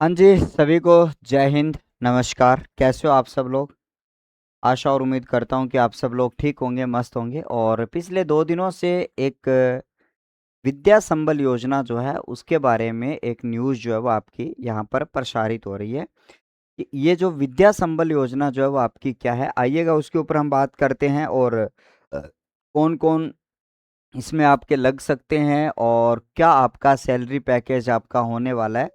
हाँ जी, सभी को जय हिंद, नमस्कार। कैसे हो आप सब लोग? आशा और उम्मीद करता हूँ कि आप सब लोग ठीक होंगे, मस्त होंगे। और पिछले 2 दिनों से एक विद्या संबल योजना जो है, उसके बारे में एक न्यूज़ जो है वो आपकी यहाँ पर प्रसारित हो रही है। कि ये जो विद्या संबल योजना जो है वो आपकी क्या है? आइएगा उसके ऊपर हम बात करते हैं और कौन-कौन इसमें आपके लग सकते हैं और क्या आपका सैलरी पैकेज आपका होने वाला है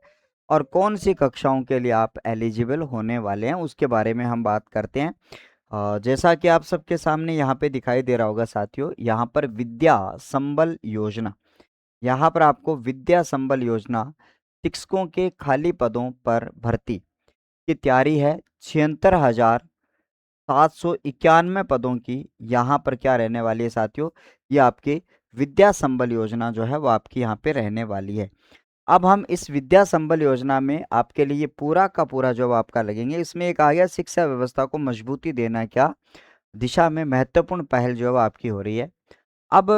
और कौन सी कक्षाओं के लिए आप एलिजिबल होने वाले हैं उसके बारे में हम बात करते हैं। जैसा कि आप सबके सामने यहाँ पे दिखाई दे रहा होगा साथियों, यहाँ पर विद्या संबल योजना, यहाँ पर आपको विद्या संबल योजना शिक्षकों के खाली पदों पर भर्ती की तैयारी है। 76,791 पदों की यहाँ पर क्या रहने वाली है साथियों, ये आपकी विद्या संबल योजना जो है वो आपकी यहाँ पे रहने वाली है। अब हम इस विद्या संबल योजना में आपके लिए पूरा का पूरा जो आपका लगेंगे, इसमें एक आ गया शिक्षा व्यवस्था को मजबूती देना क्या दिशा में महत्वपूर्ण पहल जो है वो आपकी हो रही है। अब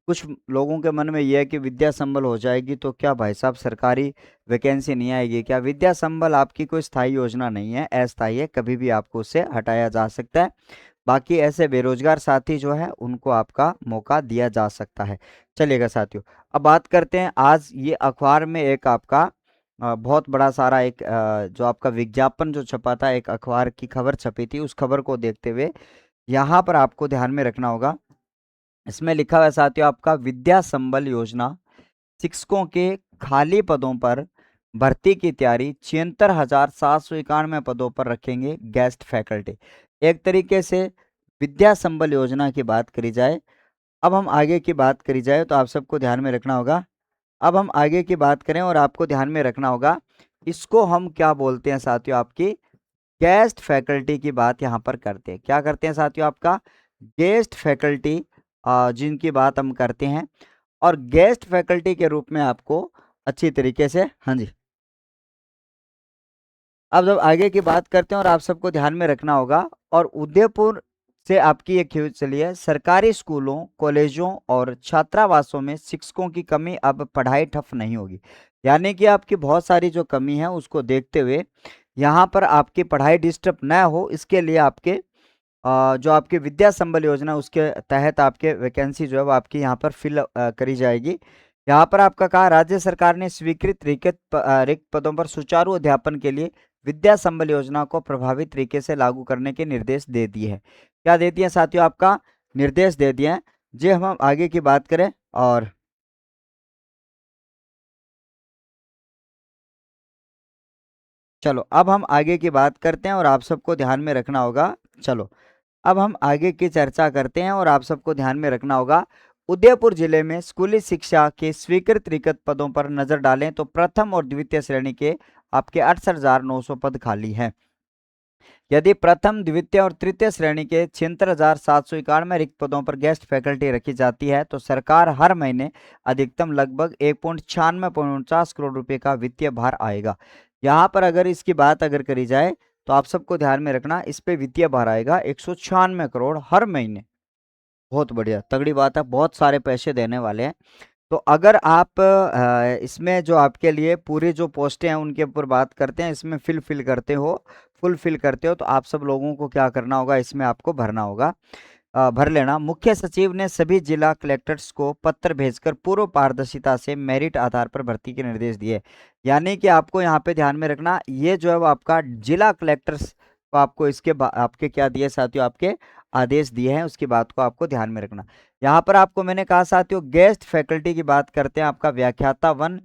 कुछ लोगों के मन में ये है कि विद्या संबल हो जाएगी तो क्या भाई साहब सरकारी वैकेंसी नहीं आएगी क्या? विद्या संबल आपकी कोई स्थायी योजना नहीं है, अस्थायी है, कभी भी आपको उससे हटाया जा सकता है। बाकी ऐसे बेरोजगार साथी जो है उनको आपका मौका दिया जा सकता है। चलिएगा साथियों, अब बात करते हैं। आज ये अखबार में एक आपका बहुत बड़ा सारा एक जो आपका विज्ञापन जो छपा था, एक अखबार की खबर छपी थी, उस खबर को देखते हुए यहाँ पर आपको ध्यान में रखना होगा। इसमें लिखा हुआ है साथियों, आपका विद्या संबल योजना शिक्षकों के खाली पदों पर भर्ती की तैयारी। 76,791 पदों पर रखेंगे गेस्ट फैकल्टी। एक तरीके से विद्या संबल योजना की बात करी जाए, अब हम आगे की बात करी जाए तो आप सबको ध्यान में रखना होगा। अब हम आगे की बात करें और आपको ध्यान में रखना होगा, इसको हम क्या बोलते हैं साथियों, आपकी गेस्ट फैकल्टी की बात यहाँ पर करते हैं। क्या करते हैं साथियों, आपका गेस्ट फैकल्टी जिनकी बात हम करते हैं। और गेस्ट फैकल्टी के रूप में आपको अच्छी तरीके से, हाँ जी, अब जब आगे की बात करते हैं और आप सबको ध्यान में रखना होगा। और उदयपुर से आपकी एक न्यूज चली है, सरकारी स्कूलों, कॉलेजों और छात्रावासों में शिक्षकों की कमी, अब पढ़ाई ठप नहीं होगी। यानी कि आपकी बहुत सारी जो कमी है उसको देखते हुए यहाँ पर आपकी पढ़ाई डिस्टर्ब न हो, इसके लिए आपके जो आपकी विद्या संबल योजना उसके तहत आपके वैकेंसी जो है वो आपकी यहाँ पर फिल करी जाएगी। यहाँ पर आपका कहा, राज्य सरकार ने स्वीकृत रिक्त पदों पर सुचारू अध्यापन के लिए विद्या संबल योजना को प्रभावी तरीके से लागू करने के निर्देश दे दिए हैं। क्या दे दिए साथियों, आपका निर्देश दे दिए हैं जी। हम आगे की बात करें और चलो अब हम आगे की बात करते हैं और आप सबको ध्यान में रखना होगा। चलो अब हम आगे की चर्चा करते हैं और आप सबको ध्यान में रखना होगा। उदयपुर जिले में स्कूली शिक्षा के स्वीकृत रिक्त पदों पर नजर डालें तो प्रथम और द्वितीय श्रेणी के आपके 68,900 पद खाली हैं। यदि प्रथम, द्वितीय और तृतीय श्रेणी के 76,791 रिक्त पदों पर गेस्ट फैकल्टी रखी जाती है तो सरकार हर महीने अधिकतम लगभग 1.96 करोड़ रुपए का वित्तीय भार आएगा। यहाँ पर अगर इसकी बात अगर करी जाए तो आप सबको ध्यान में रखना, इस पे वित्तीय भार आएगा 196 करोड़ हर महीने। बहुत बढ़िया, तगड़ी बात है, बहुत सारे पैसे देने वाले हैं। तो अगर आप इसमें जो आपके लिए पूरी जो पोस्टें हैं उनके ऊपर बात करते हैं, इसमें फिल करते हो, फुलफिल करते हो, तो आप सब लोगों को क्या करना होगा, इसमें आपको भरना होगा। भर लेना। मुख्य सचिव ने सभी जिला कलेक्टर्स को पत्र भेजकर पूर्व पारदर्शिता से मेरिट आधार पर भर्ती के निर्देश दिए। यानी कि आपको यहाँ पे ध्यान में रखना, ये जो है वो आपका जिला कलेक्टर्स को आपको आपके क्या दिए साथियों, आपके आदेश दिए हैं, उसकी बात को आपको ध्यान में रखना। यहाँ पर आपको मैंने कहा साथियों, गेस्ट फैकल्टी की बात करते हैं, आपका व्याख्याता वन,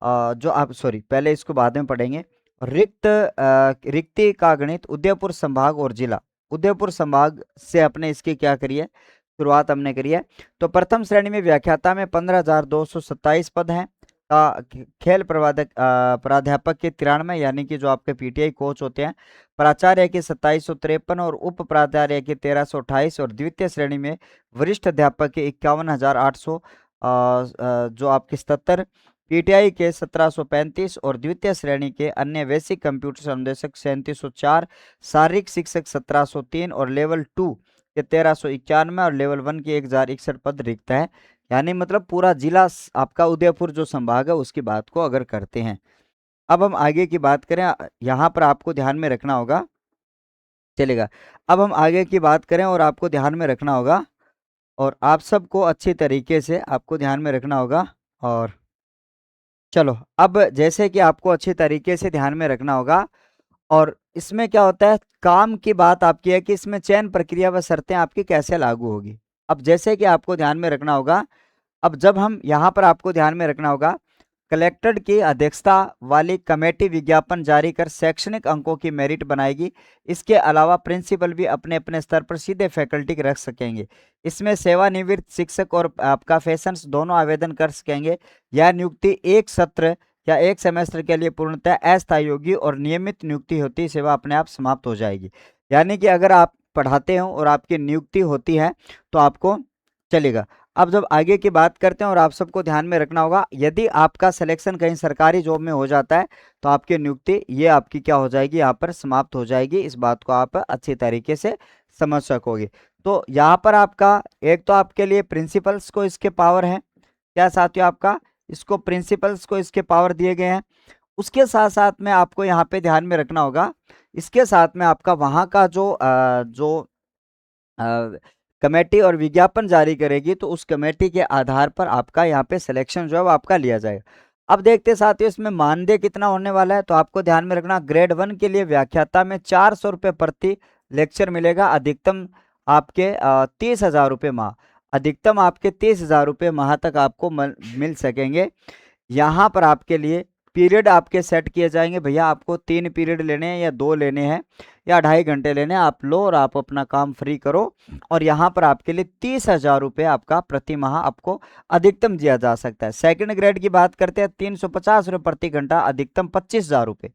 जो आप सॉरी पहले इसको बाद में पढ़ेंगे। रिक्ति का गणित उदयपुर संभाग और जिला, उदयपुर संभाग से अपने इसकी क्या करिए, शुरुआत हमने करी है। तो प्रथम श्रेणी में व्याख्याता में 15,227 पद हैं। खेल प्राध्यापक के 93, यानी कि जो आपके पीटीआई कोच होते हैं। प्राचार्य के 2753 और उप प्राचार्य के 1328 और द्वितीय श्रेणी में वरिष्ठ अध्यापक के 51,800, जो आपके 77, पीटीआई के 1735 और द्वितीय श्रेणी के अन्य बेसिक कंप्यूटर संदेशक 3704, शारीरिक शिक्षक 1703 और लेवल 2 के 1391 और लेवल 1 के 1061 पद रिक्त है। यानी मतलब पूरा जिला आपका उदयपुर जो संभाग है उसकी बात को अगर करते हैं। अब हम आगे की बात करें, यहाँ पर आपको ध्यान में रखना होगा, चलेगा। अब हम आगे की बात करें और आपको ध्यान में रखना होगा, और आप सबको अच्छी तरीके से आपको ध्यान में रखना होगा। और चलो, अब जैसे कि आपको अच्छी तरीके से ध्यान में रखना होगा, और इसमें क्या होता है, काम की बात आपकी है कि इसमें चयन प्रक्रिया व शर्तें आपकी कैसे लागू होगी। अब जैसे कि आपको ध्यान में रखना होगा, अब जब हम यहाँ पर आपको ध्यान में रखना होगा, कलेक्टर की अध्यक्षता वाली कमेटी विज्ञापन जारी कर शैक्षणिक अंकों की मेरिट बनाएगी। इसके अलावा प्रिंसिपल भी अपने अपने स्तर पर सीधे फैकल्टी रख सकेंगे। इसमें सेवानिवृत्त शिक्षक और आपका फैशंस दोनों आवेदन कर सकेंगे। यह नियुक्ति एक सत्र या एक सेमेस्टर के लिए पूर्णतः अस्थायी होगी और नियमित नियुक्ति होती सेवा अपने आप समाप्त हो जाएगी। यानी कि अगर आप पढ़ाते हो और आपकी नियुक्ति होती है तो आपको चलेगा। अब जब आगे की बात करते हैं, और आप सबको ध्यान में रखना होगा, यदि आपका सिलेक्शन कहीं सरकारी जॉब में हो जाता है तो आपकी नियुक्ति ये आपकी क्या हो जाएगी, यहाँ पर समाप्त हो जाएगी। इस बात को आप अच्छी तरीके से समझ सकोगे। तो यहाँ पर आपका एक तो आपके लिए प्रिंसिपल्स को इसके पावर है, क्या साथियों, आपका इसको प्रिंसिपल्स को इसके पावर दिए गए हैं। उसके साथ साथ में आपको यहाँ पे ध्यान में रखना होगा, इसके साथ में आपका वहाँ का जो कमेटी और विज्ञापन जारी करेगी, तो उस कमेटी के आधार पर आपका यहाँ पे सिलेक्शन जो है वो आपका लिया जाएगा। अब देखते साथियों, इसमें मानदेय कितना होने वाला है, तो आपको ध्यान में रखना, ग्रेड 1 के लिए व्याख्याता में 400 रुपये प्रति लेक्चर मिलेगा। अधिकतम आपके 30,000 रुपये माह, अधिकतम आपके 30,000 रुपये माह तक आपको मिल सकेंगे। यहाँ पर आपके लिए पीरियड आपके सेट किए जाएंगे, भैया आपको 3 पीरियड लेने हैं या 2 लेने हैं या 2.5 घंटे लेने हैं, आप लो और आप अपना काम फ्री करो। और यहाँ पर आपके लिए 30,000 रुपये आपका प्रति माह आपको अधिकतम दिया जा सकता है। सेकंड ग्रेड की बात करते हैं, 350 रुपये प्रति घंटा, अधिकतम 25,000 रुपये।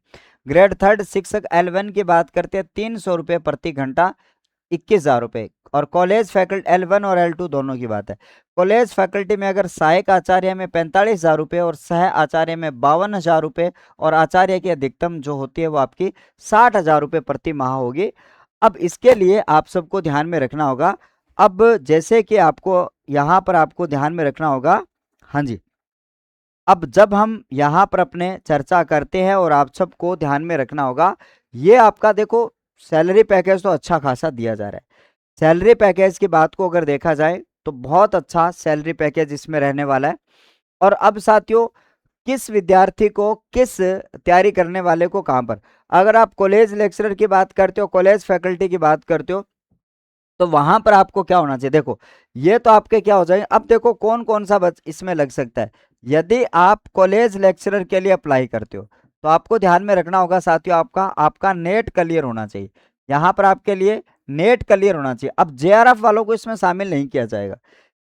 ग्रेड थर्ड शिक्षक L1 की बात करते हैं, 300 रुपये प्रति घंटा, 21,000 रुपये। और कॉलेज फैकल्टी L1 और L2 दोनों की बात है। कॉलेज फैकल्टी में अगर सहायक आचार्य में 45,000 रुपये और सह आचार्य में 52,000 रुपये, और आचार्य की अधिकतम जो होती है वो आपकी 60,000 रुपये प्रति माह होगी। अब इसके लिए आप सबको ध्यान में रखना होगा, अब जैसे कि आपको यहाँ पर आपको ध्यान में रखना होगा, हाँ जी, अब जब हम यहाँ पर अपने चर्चा करते हैं और आप सबको ध्यान में रखना होगा, ये आपका देखो सैलरी पैकेज तो अच्छा खासा दिया जा रहा है। सैलरी पैकेज की बात को अगर देखा जाए तो बहुत अच्छा सैलरी पैकेज इसमें रहने वाला है। और अब साथियों, किस विद्यार्थी को, किस तैयारी करने वाले को कहाँ पर, अगर आप कॉलेज लेक्चरर की बात करते हो, कॉलेज फैकल्टी की बात करते हो, तो वहां पर आपको क्या होना चाहिए, देखो ये तो आपके क्या हो जाएंगे। अब देखो कौन कौन सा इसमें लग सकता है। यदि आप कॉलेज लेक्चरर के लिए अप्लाई करते हो तो आपको ध्यान में रखना होगा साथियों, आपका आपका नेट क्लियर होना चाहिए। यहाँ पर आपके लिए नेट क्लियर होना चाहिए। अब JRF वालों को इसमें शामिल नहीं किया जाएगा।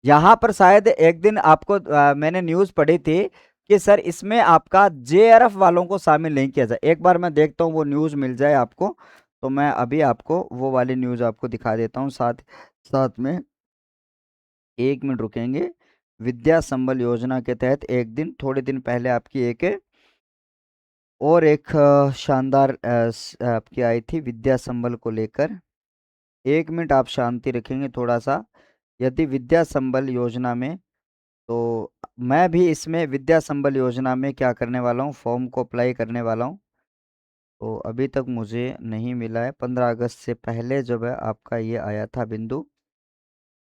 यहाँ पर शायद एक दिन आपको मैंने न्यूज पढ़ी थी कि सर इसमें आपका JRF वालों को शामिल नहीं किया जाए। एक बार मैं देखता हूँ वो न्यूज मिल जाए आपको, तो मैं अभी आपको वो वाली न्यूज़ आपको दिखा देता हूँ। साथ साथ में 1 मिनट रुकेंगे। विद्या संबल योजना के तहत एक दिन, थोड़े दिन पहले आपकी एक शानदार आपकी आई थी विद्या संबल को लेकर। 1 मिनट आप शांति रखेंगे थोड़ा सा। यदि विद्या संबल योजना में, तो मैं भी इसमें विद्या संबल योजना में क्या करने वाला हूँ, फॉर्म को अप्लाई करने वाला हूँ। तो अभी तक मुझे नहीं मिला है। 15 अगस्त से पहले जब है आपका ये आया था बिंदु,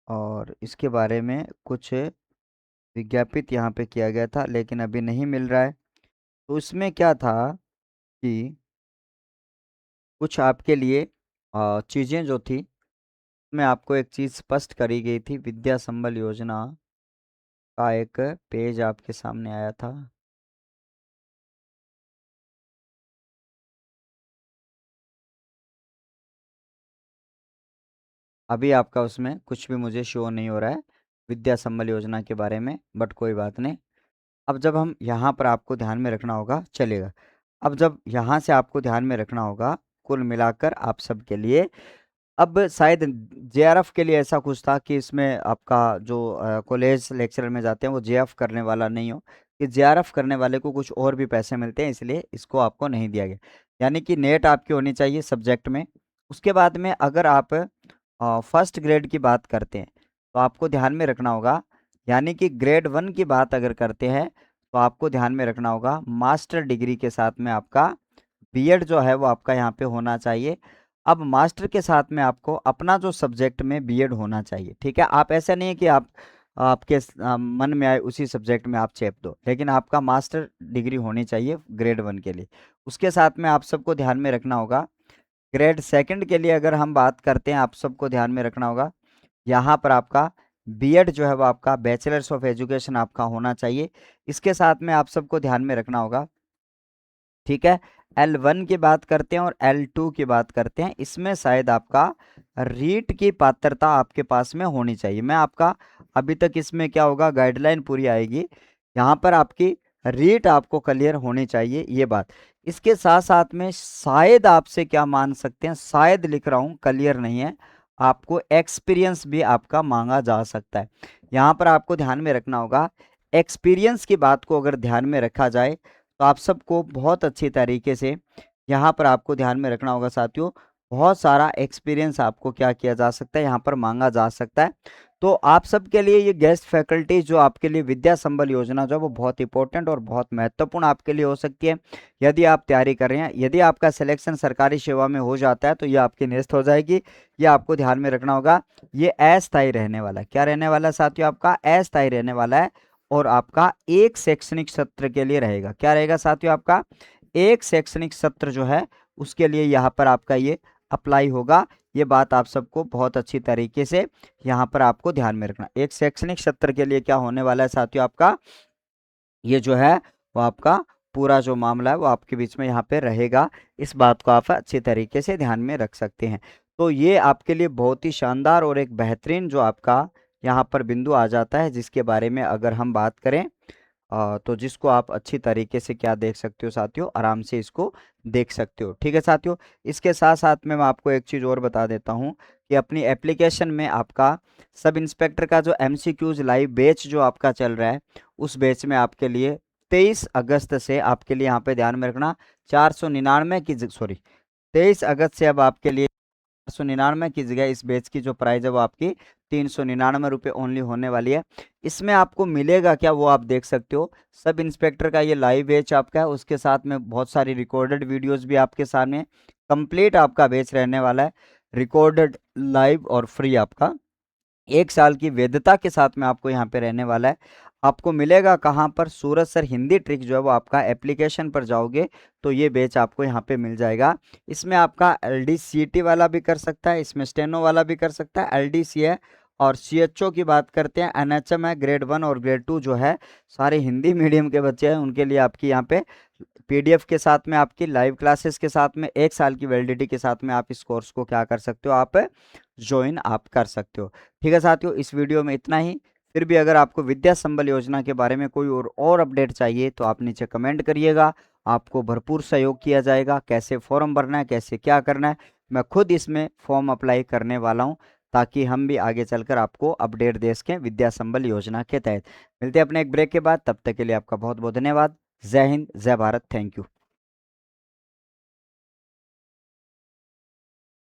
और इसके बारे में कुछ विज्ञापित यहाँ पे किया गया था, लेकिन अभी नहीं मिल रहा है। तो इसमें क्या था कि कुछ आपके लिए चीज़ें जो थी, मैं आपको एक चीज़ स्पष्ट करी गई थी। विद्या संबल योजना का एक पेज आपके सामने आया था। अभी आपका उसमें कुछ भी मुझे शो नहीं हो रहा है विद्या संबल योजना के बारे में, बट कोई बात नहीं। अब जब हम यहाँ पर आपको ध्यान में रखना होगा, चलेगा। अब जब यहाँ से आपको ध्यान में रखना होगा, कुल मिलाकर आप सबके लिए, अब शायद JRF के लिए ऐसा कुछ था कि इसमें आपका जो कॉलेज लेक्चरर में जाते हैं वो JF करने वाला नहीं हो, कि JRF करने वाले को कुछ और भी पैसे मिलते हैं, इसलिए इसको आपको नहीं दिया गया। यानी कि नेट आपकी होनी चाहिए सब्जेक्ट में। उसके बाद में अगर आप फर्स्ट ग्रेड की बात करते हैं तो आपको ध्यान में रखना होगा, यानी कि ग्रेड 1 की बात अगर करते हैं तो आपको ध्यान में रखना होगा मास्टर डिग्री के साथ में आपका बीएड जो है वो आपका यहाँ पे होना चाहिए। अब मास्टर के साथ में आपको अपना जो सब्जेक्ट में बीएड होना चाहिए, ठीक है। आप ऐसा नहीं है कि आप आपके मन में आए उसी सब्जेक्ट में आप चेप दो, लेकिन आपका मास्टर डिग्री होनी चाहिए ग्रेड 1 के लिए। उसके साथ में आप सबको ध्यान में रखना होगा ग्रेड 2 के लिए अगर हम बात करते हैं, आप सबको ध्यान में रखना होगा यहाँ पर आपका बीएड जो है वो आपका बैचलर्स ऑफ एजुकेशन आपका होना चाहिए। इसके साथ में आप सबको ध्यान में रखना होगा, ठीक है। L1 की बात करते हैं और L2 की बात करते हैं, इसमें शायद आपका रीट की पात्रता आपके पास में होनी चाहिए। मैं आपका अभी तक इसमें क्या होगा गाइडलाइन पूरी आएगी, यहाँ पर आपकी रीट आपको क्लियर होनी चाहिए ये बात। इसके साथ साथ में शायद आपसे क्या मान सकते हैं, शायद लिख रहा हूँ क्लियर नहीं है, आपको एक्सपीरियंस भी आपका मांगा जा सकता है। यहाँ पर आपको ध्यान में रखना होगा एक्सपीरियंस की बात को अगर ध्यान में रखा जाए तो आप सबको बहुत अच्छी तरीके से यहाँ पर आपको ध्यान में रखना होगा साथियों, बहुत सारा एक्सपीरियंस आपको क्या किया जा सकता है, यहाँ पर मांगा जा सकता है। तो आप सबके लिए ये गेस्ट फैकल्टी जो आपके लिए विद्या संबल योजना जो है वो बहुत इंपॉर्टेंट और बहुत महत्वपूर्ण आपके लिए हो सकती है यदि आप तैयारी कर रहे हैं। यदि आपका सिलेक्शन सरकारी सेवा में हो जाता है तो ये आपकी निरस्त हो जाएगी। ये आपको ध्यान में रखना होगा, ये अस्थायी रहने वाला है। क्या रहने वाला है साथियों, आपका अस्थायी रहने वाला है और आपका एक शैक्षणिक सत्र के लिए रहेगा। क्या रहेगा साथियों, आपका एक शैक्षणिक सत्र जो है उसके लिए यहाँ पर आपका ये अप्लाई होगा। ये बात आप सबको बहुत अच्छी तरीके से यहाँ पर आपको ध्यान में रखना। एक शैक्षणिक सत्र के लिए क्या होने वाला है साथियों, आपका ये जो है वो आपका पूरा जो मामला है वो आपके बीच में यहाँ पे रहेगा। इस बात को आप अच्छी तरीके से ध्यान में रख सकते हैं। तो ये आपके लिए बहुत ही शानदार और एक बेहतरीन जो आपका यहाँ पर बिंदु आ जाता है, जिसके बारे में अगर हम बात करें तो जिसको आप अच्छी तरीके से क्या देख सकते हो साथियों, आराम से इसको देख सकते हो, ठीक है साथियों। इसके साथ साथ में मैं आपको एक चीज़ और बता देता हूँ कि अपनी एप्लीकेशन में आपका सब इंस्पेक्टर का जो MCQs लाइव बैच जो आपका चल रहा है, उस बैच में आपके लिए 23 अगस्त से आपके लिए यहाँ पे ध्यान में रखना 499 की 23 अगस्त से अब आपके लिए 499 की जगह इस बैच की जो प्राइस है वो आपकी 399 रुपये ओनली होने वाली है। इसमें आपको मिलेगा क्या वो आप देख सकते हो, सब इंस्पेक्टर का ये लाइव बैच आपका है, उसके साथ में बहुत सारी रिकॉर्डेड वीडियोस भी आपके सामने कंप्लीट आपका बैच रहने वाला है, रिकॉर्डेड लाइव और फ्री आपका 1 साल की वैधता के साथ में आपको यहाँ पे रहने वाला है। आपको मिलेगा कहाँ पर, सूरज सर हिंदी ट्रिक जो है वो आपका एप्लीकेशन पर जाओगे तो ये बैच आपको यहाँ पे मिल जाएगा। इसमें आपका LD-CT वाला भी कर सकता है, इसमें स्टेनो वाला भी कर सकता है, LDC है और CHO की बात करते हैं, NHM है, ग्रेड 1 और ग्रेड 2 जो है सारे हिंदी मीडियम के बच्चे हैं उनके लिए आपकी यहाँ पे PDF के साथ में आपकी लाइव क्लासेस के साथ में 1 साल की वैलिडिटी के साथ में आप इस कोर्स को क्या कर सकते हो, आप ज्वाइन आप कर सकते हो। ठीक है साथियों, इस वीडियो में इतना ही। फिर भी अगर आपको विद्या संबल योजना के बारे में कोई और अपडेट चाहिए तो आप नीचे कमेंट करिएगा, आपको भरपूर सहयोग किया जाएगा। कैसे फॉर्म भरना है, कैसे क्या करना है, मैं खुद इसमें फॉर्म अप्लाई करने वाला हूँ ताकि हम भी आगे चलकर आपको अपडेट दे सकें विद्या संबल योजना के तहत। मिलते हैं अपने एक ब्रेक के बाद, तब तक के लिए आपका बहुत बहुत धन्यवाद। जय हिंद, जय भारत, थैंक यू।